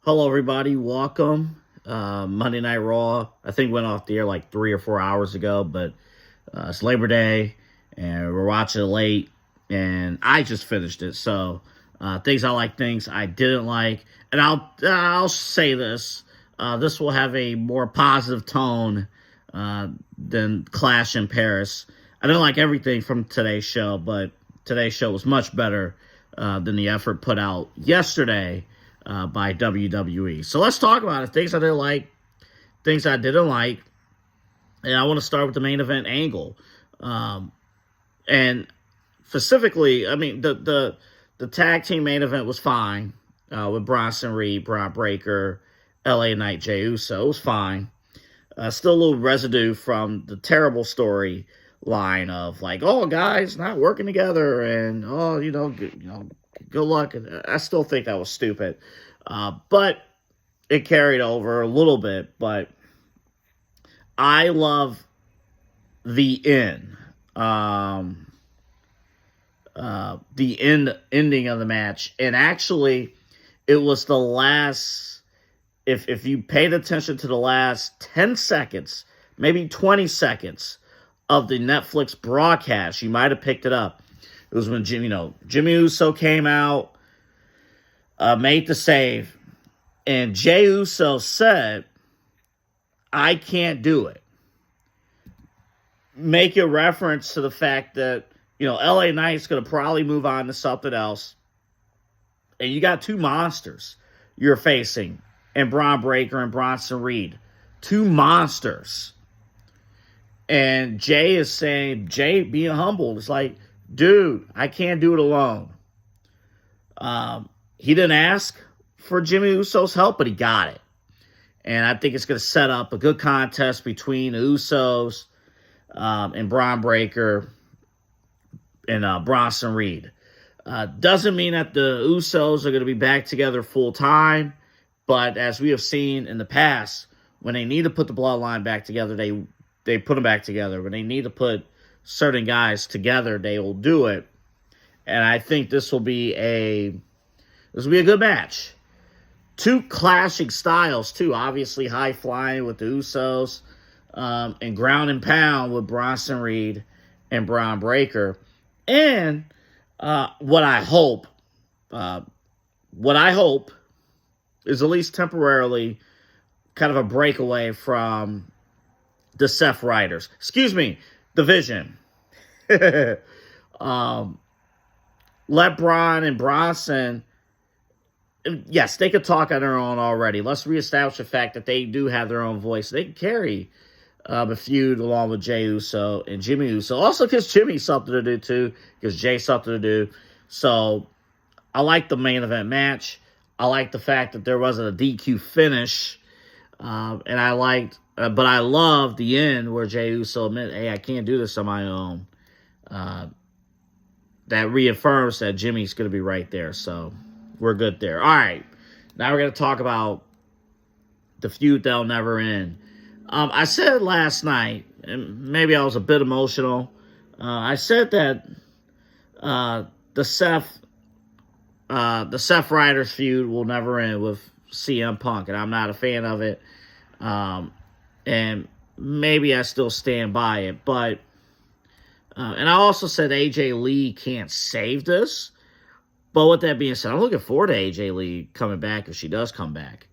Hello, everybody. Welcome. Monday Night Raw, I think, went off the air like 3 or 4 hours ago, but it's Labor Day, and we're watching it late, and I just finished it. So, things I like, things I didn't like, and I'll say this: this will have a more positive tone than Clash in Paris. I didn't like everything from today's show, but today's show was much better than the effort put out yesterday by WWE. So let's talk about it. Things I didn't like, things I didn't like. And I want to start with the main event angle. And specifically, I mean, the tag team main event was fine with Bronson Reed, Bron Breakker, LA Knight, Jey Uso. It was fine. Still a little residue from the terrible story line of like, oh, guys not working together, and good luck. I still think that was stupid, but it carried over a little bit. But I love the end, ending of the match, and actually, it was the last. If you paid attention to the last 10 seconds, maybe 20 seconds of the Netflix broadcast, you might have picked it up. It was when Jimmy Uso came out, made the save, and Jey Uso said, "I can't do it." Make a reference to the fact that, LA Knight's going to probably move on to something else. And you got two monsters you're facing, and Bron Breakker and Bronson Reed. Two monsters. And Jey is saying, being humble, is like, dude, I can't do it alone. He didn't ask for Jimmy Uso's help, but he got it. And I think it's going to set up a good contest between the Usos and Bron Breakker and Bronson Reed. Doesn't mean that the Usos are going to be back together full time, but as we have seen in the past, when they need to put the bloodline back together, they put them back together. When they need to put certain guys together, they will do it. And I think this will be a good match. Two clashing styles, too. Obviously, high flying with the Usos, and ground and pound with Bronson Reed and Bron Breakker. And what I hope is, at least temporarily, kind of a breakaway from the Seth Riders. The Vision. Let Bron and Bronson, yes, they could talk on their own already. Let's reestablish the fact that they do have their own voice. They can carry a feud along with Jey Uso and Jimmy Uso. Also, because Jimmy's something to do, too. Because Jay's something to do. So, I like the main event match. I like the fact that there wasn't a DQ finish. And but I love the end where Jey Uso admitted, hey, I can't do this on my own. That reaffirms that Jimmy's going to be right there. So, we're good there. All right. Now we're going to talk about the feud that'll never end. I said last night, and maybe I was a bit emotional. I said that the Seth Riders feud will never end with CM Punk, and I'm not a fan of it. And maybe I still stand by it, but and I also said AJ Lee can't save this. But with that being said, I'm looking forward to AJ Lee coming back if she does come back.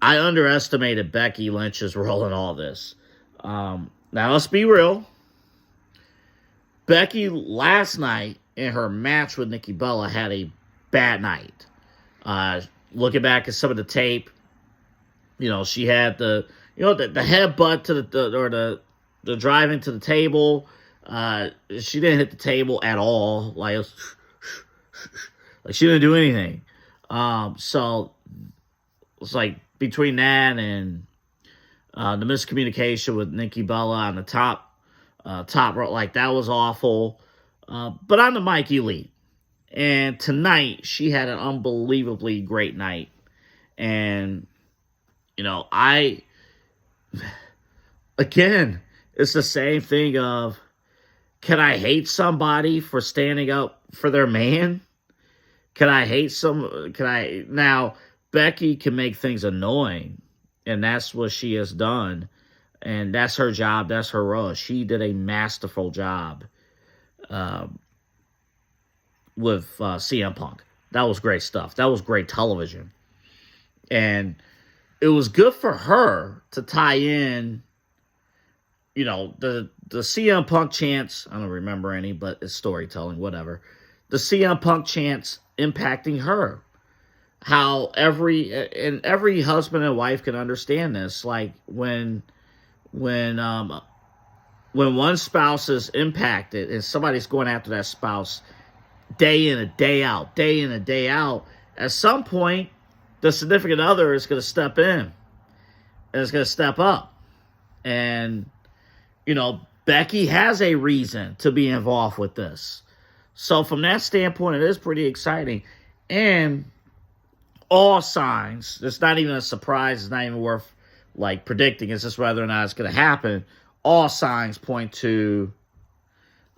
I underestimated Becky Lynch's role in all this. Now, let's be real. Becky, last night, in her match with Nikki Bella, had a bad night. Looking back at some of the tape, she had the headbutt to the drive into the table. She didn't hit the table at all. Like she didn't do anything. So it's like between that and the miscommunication with Nikki Bella on the top row, like that was awful. But on the mic, elite. And tonight, she had an unbelievably great night. And, again, it's the same thing of, can I hate somebody for standing up for their man? Now, Becky can make things annoying, and that's what she has done. And that's her job. That's her role. She did a masterful job with CM Punk. That was great stuff. That was great television. And it was good for her to tie in, the CM Punk chants. I don't remember any, but it's storytelling, whatever. The CM Punk chants impacting her. How every husband and wife can understand this. Like when one spouse is impacted and somebody's going after that spouse day in and day out, at some point the significant other is going to step in and is going to step up. And Becky has a reason to be involved with this. So from that standpoint, it is pretty exciting. And all signs, it's not even a surprise, it's not even worth predicting, it's just whether or not it's going to happen. All signs point to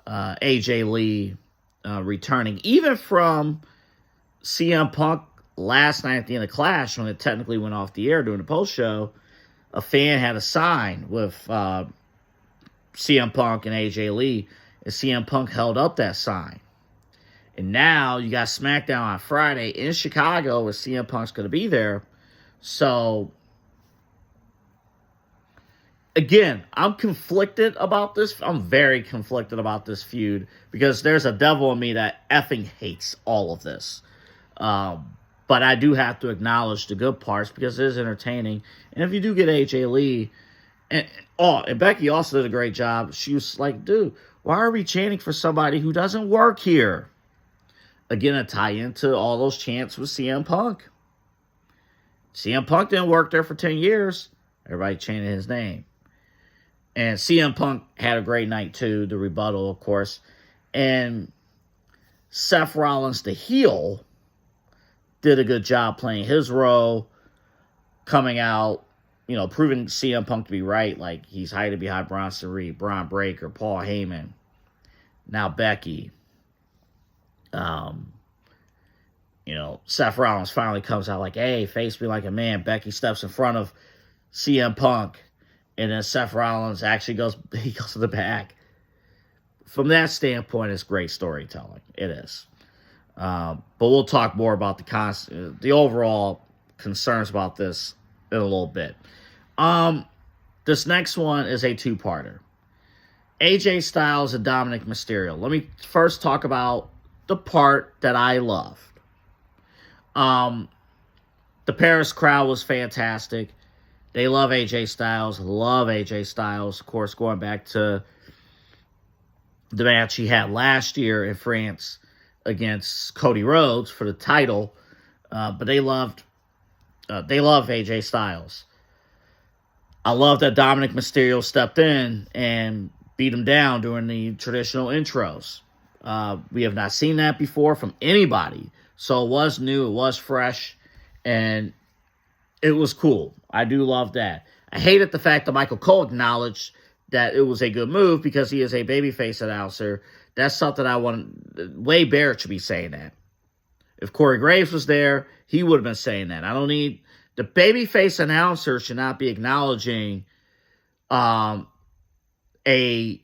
AJ Lee returning. Even from CM Punk last night at the end of Clash, when it technically went off the air during the post show, a fan had a sign with CM Punk and AJ Lee, and CM Punk held up that sign. And now you got SmackDown on Friday in Chicago where CM Punk's going to be there. So, again, I'm conflicted about this. I'm very conflicted about this feud because there's a devil in me that effing hates all of this. But I do have to acknowledge the good parts because it is entertaining. And if you do get AJ Lee, and Becky also did a great job. She was like, dude, why are we chanting for somebody who doesn't work here? Again, a tie into all those chants with CM Punk. CM Punk didn't work there for 10 years. Everybody chanted his name. And CM Punk had a great night too, the rebuttal, of course. And Seth Rollins, the heel, did a good job playing his role, coming out, proving CM Punk to be right. Like, he's hiding behind Bronson Reed, Bron Breakker, Paul Heyman, now Becky. Seth Rollins finally comes out like, hey, face me like a man. Becky steps in front of CM Punk, and then Seth Rollins actually goes to the back. From that standpoint, it's great storytelling. It is. But we'll talk more about the overall concerns about this in a little bit. This next one is a two-parter. AJ Styles and Dominik Mysterio. Let me first talk about the part that I loved. The Paris crowd was fantastic. They love AJ Styles. Of course, going back to the match he had last year in France against Cody Rhodes for the title. But they love AJ Styles. I love that Dominik Mysterio stepped in and beat him down during the traditional intros. We have not seen that before from anybody. So it was new, it was fresh, and it was cool. I do love that. I hated the fact that Michael Cole acknowledged that it was a good move because he is a babyface announcer. That's something I want. Wade Barrett should be saying that. If Corey Graves was there, he would have been saying that. The babyface announcer should not be acknowledging a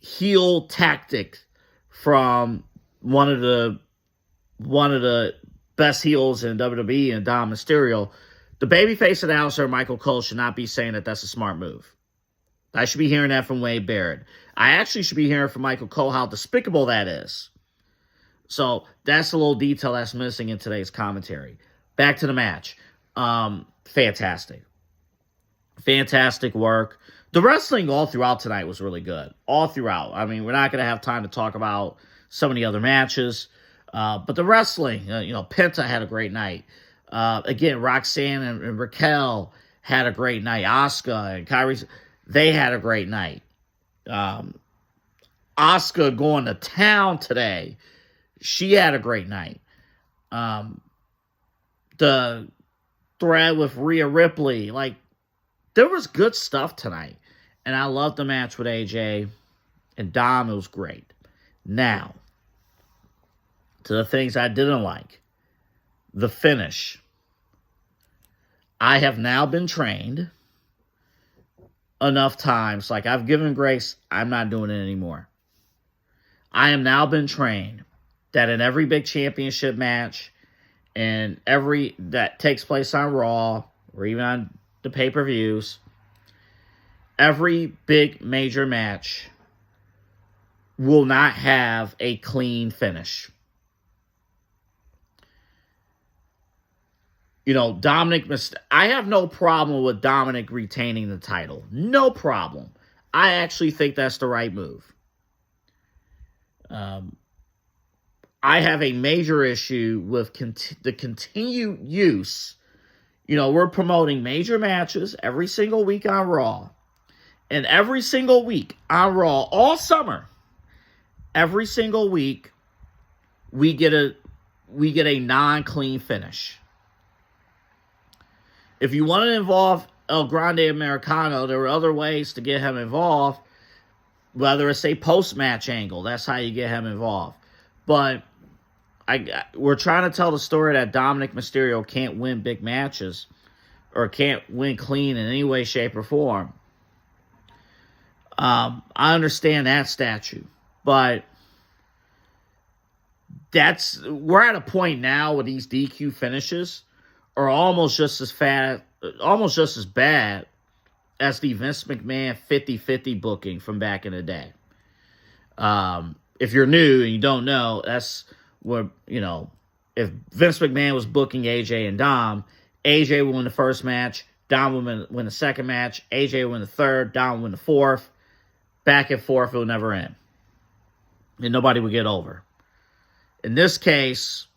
heel tactic from one of the best heels in WWE and Dom Mysterio. The babyface announcer, Michael Cole, should not be saying that that's a smart move. I should be hearing that from Wade Barrett. I actually should be hearing from Michael Cole how despicable that is. So that's a little detail that's missing in today's commentary. Back to the match. Fantastic. Fantastic work. The wrestling all throughout tonight was really good. All throughout. I mean, we're not going to have time to talk about some of the other matches. But the wrestling, Penta had a great night. Again, Roxanne and Raquel had a great night. Asuka and Kairi, they had a great night. Asuka going to town today. She had a great night. The thread with Rhea Ripley, there was good stuff tonight. And I loved the match with AJ and Dom. It was great. Now, to the things I didn't like. The finish. I have now been trained enough times. Like, I've given grace. I'm not doing it anymore. I am now been trained that in every big championship match and every that takes place on Raw or even on the pay-per-views, every big major match will not have a clean finish. You know, I have no problem with Dominik retaining the title. No problem. I actually think that's the right move. I have a major issue with the continued use. You know, we're promoting major matches every single week on Raw. And every single week on Raw, all summer, every single week, we get a non-clean finish. If you want to involve El Grande Americano, there are other ways to get him involved. Whether it's a post-match angle, that's how you get him involved. But we're trying to tell the story that Dominik Mysterio can't win big matches or can't win clean in any way, shape, or form. I understand that statute, but we're at a point now where these DQ finishes are almost just as bad as the Vince McMahon 50-50 booking from back in the day. If you're new and you don't know, that's where, you know, if Vince McMahon was booking AJ and Dom, AJ would win the first match, Dom would win the second match, AJ would win the third, Dom would win the fourth. Back and forth, it would never end. And nobody would get over. In this case,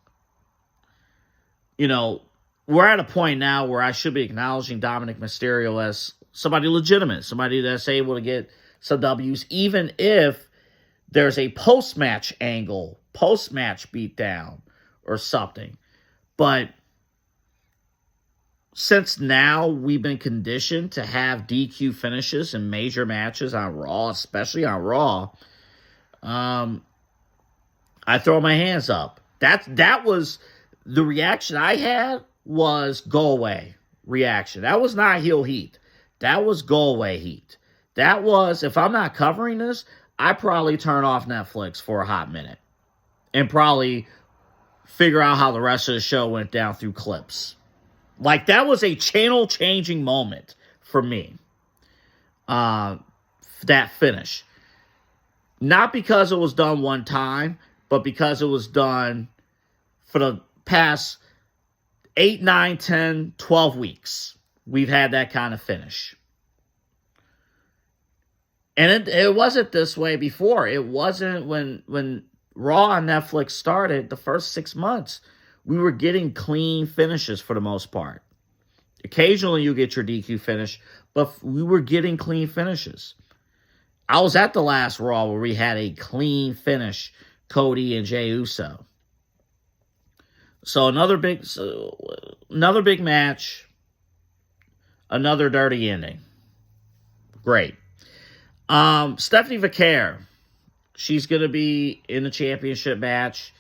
you know, we're at a point now where I should be acknowledging Dominik Mysterio as somebody legitimate, somebody that's able to get some W's, even if there's a post-match angle, post-match beatdown or something. But since now we've been conditioned to have DQ finishes in major matches on Raw, especially on Raw, I throw my hands up. That was the reaction I had, was go away reaction. That was not heel heat. That was go away heat. That was, if I'm not covering this, I probably turn off Netflix for a hot minute and probably figure out how the rest of the show went down through clips. Like, that was a channel-changing moment for me. That finish. Not because it was done one time, but because it was done for the past 8, 9, 10, 12 weeks. We've had that kind of finish. And it wasn't this way before. It wasn't when Raw on Netflix started, the first 6 months. We were getting clean finishes for the most part. Occasionally you get your DQ finish, but we were getting clean finishes. I was at the last Raw where we had a clean finish, Cody and Jey Uso. So another big match, another dirty ending. Great. Stephanie Vaquer, she's going to be in the championship match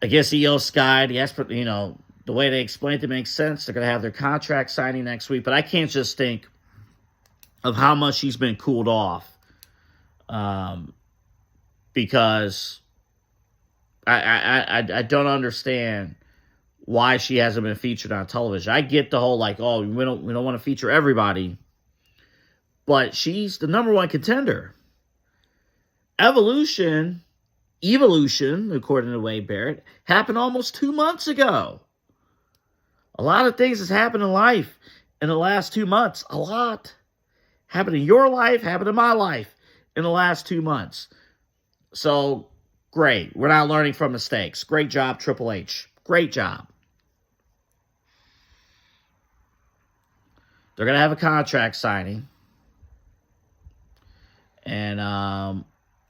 against Io Sky. You know, the way they explained it makes sense. They're going to have their contract signing next week, but I can't just think of how much she's been cooled off, because I don't understand why she hasn't been featured on television. I get the whole, like, oh, we don't want to feature everybody, but she's the number one contender. Evolution, according to Wade Barrett, happened almost 2 months ago. A lot of things has happened in life in the last 2 months. A lot happened in your life, happened in my life in the last 2 months. So, great. We're not learning from mistakes. Great job, Triple H. Great job. They're going to have a contract signing. And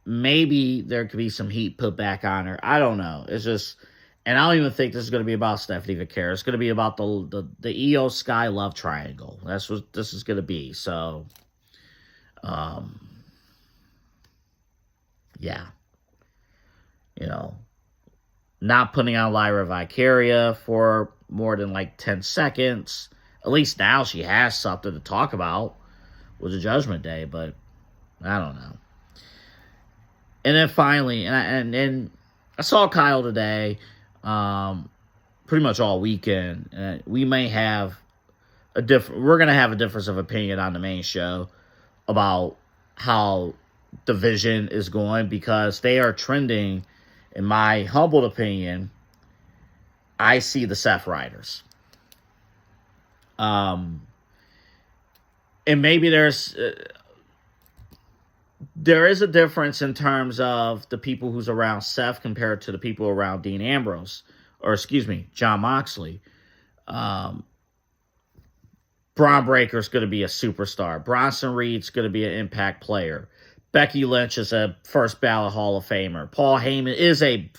maybe there could be some heat put back on her. I don't know. It's just, and I don't even think this is going to be about Stephanie Vaquer. It's going to be about the Io Sky love triangle. That's what this is going to be. So, yeah. You know, not putting on Lyra Vicaria for more than like 10 seconds. At least now she has something to talk about with the Judgment Day, but I don't know. And then finally, and I saw Kyle today, pretty much all weekend. We may have we're going to have a difference of opinion on the main show about how Division is going, because they are trending, in my humble opinion. I see the Seth Riders. And maybe there is a difference in terms of the people who's around Seth compared to the people around Dean Ambrose, or Jon Moxley. Bron Breakker is going to be a superstar. Bronson Reed's going to be an impact player. Becky Lynch is a first ballot Hall of Famer. Paul Heyman is a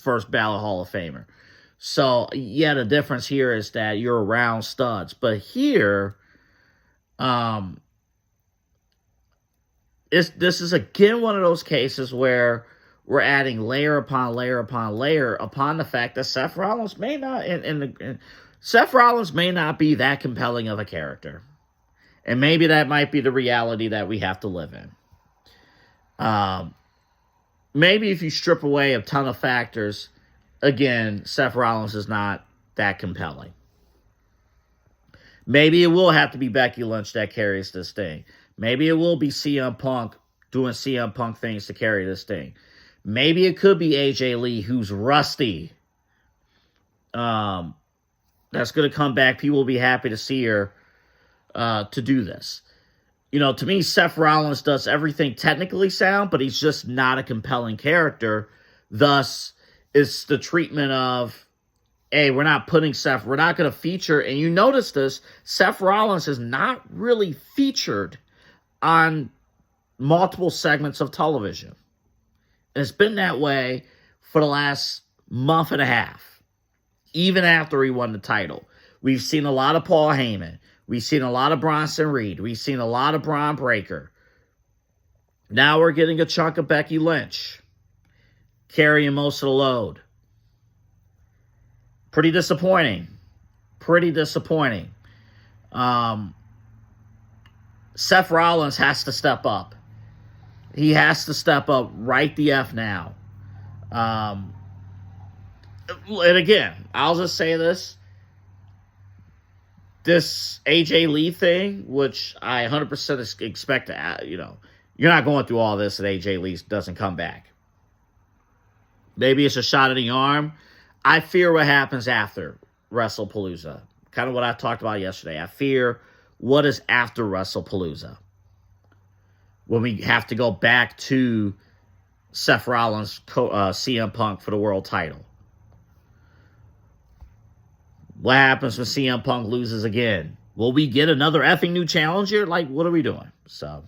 first ballot Hall of Famer. So, yeah, the difference here is that you're around studs. But here, this is again one of those cases where we're adding layer upon layer upon layer upon the fact that Seth Rollins may not, Seth Rollins may not be that compelling of a character. And maybe that might be the reality that we have to live in. Maybe if you strip away a ton of factors, again, Seth Rollins is not that compelling. Maybe it will have to be Becky Lynch that carries this thing. Maybe it will be CM Punk doing CM Punk things to carry this thing. Maybe it could be AJ Lee, who's rusty. That's going to come back. People will be happy to see her to do this. You know, to me, Seth Rollins does everything technically sound, but he's just not a compelling character. Thus, it's the treatment of, hey, we're not going to feature, and you notice this, Seth Rollins is not really featured on multiple segments of television. And it's been that way for the last month and a half, even after he won the title. We've seen a lot of Paul Heyman. We've seen a lot of Bronson Reed. We've seen a lot of Bron Breakker. Now we're getting a chunk of Becky Lynch carrying most of the load. Pretty disappointing. Seth Rollins has to step up. He has to step up right the F now. And again, I'll just say this. This AJ Lee thing, which I 100% expect to, you're not going through all this and AJ Lee doesn't come back. Maybe it's a shot in the arm. I fear what happens after WrestlePalooza. Kind of what I talked about yesterday. I fear what is after WrestlePalooza, when we have to go back to Seth Rollins, CM Punk for the world title. What happens when CM Punk loses again? Will we get another effing new challenger? Like, what are we doing? So,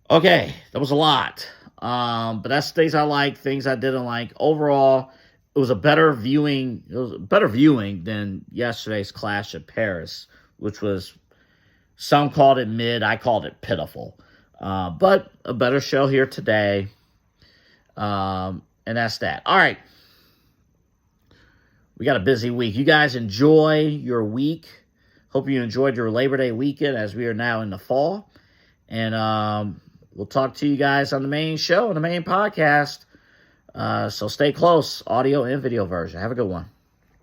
okay, that was a lot. But that's things I like, things I didn't like. Overall, it was a better viewing. It was a better viewing than yesterday's Clash at Paris, which was, some called it mid, I called it pitiful. But a better show here today. And that's that. All right. We got a busy week. You guys enjoy your week. Hope you enjoyed your Labor Day weekend, as we are now in the fall. And we'll talk to you guys on the main show, on the main podcast. So stay close, audio and video version. Have a good one.